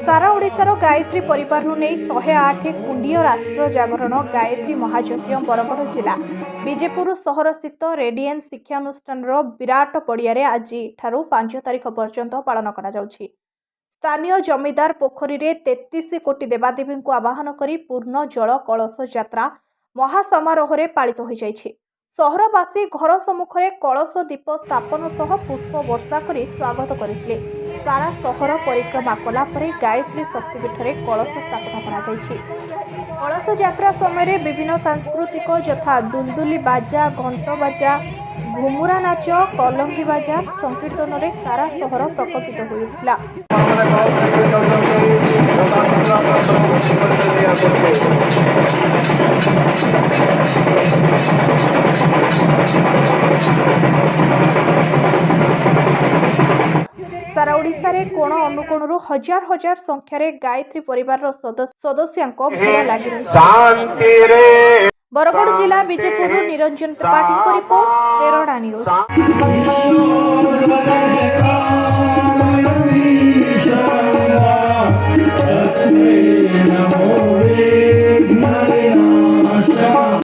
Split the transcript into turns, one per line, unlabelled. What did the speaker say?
सारा ओडिशार गायत्री परिवार नहीं 108 कुंडीय राष्ट्र जागरण गायत्री महायज्ञ बरगढ़ जिला विजेपुर सहर स्थित रेडियन शिक्षानुष्ठान विराट पड़ियारे आज 5 तारिख पर्यंत पालन करा जाउछि। स्थानीय जमीदार पोखरी रे 33 कोटी देवादेवी को आवाहन करी पूर्ण जल कलश यात्रा महासमारोह रे पालित हो जाइछि। सहरवासी घर सम्मुखरे कलश दीप स्थापन सह पुष्प वर्षा करी स्वागत करथिले। सारा सहर परिक्रमा कला परे गायत्री शक्तिपीठ में कलश स्थापन करा जाइछि। कलश यात्रा समय विभिन्न सांस्कृतिक यथा दुलदुली बाजा, घंट बाजा, घुमुरा नाच, कलंगी बाजा संकीर्तन में सारा सहर प्रकटित होइथिला। सारा ओडिशा रे कोण अनुकोणरू हजार हजार संख्यार गायत्री परिवार सदस्यांको भीड़ लगी रही। बरगढ़ जिला विजेपुर निरंजन त्रिपाठी रिपोर्ट पेरोडा न्यूज।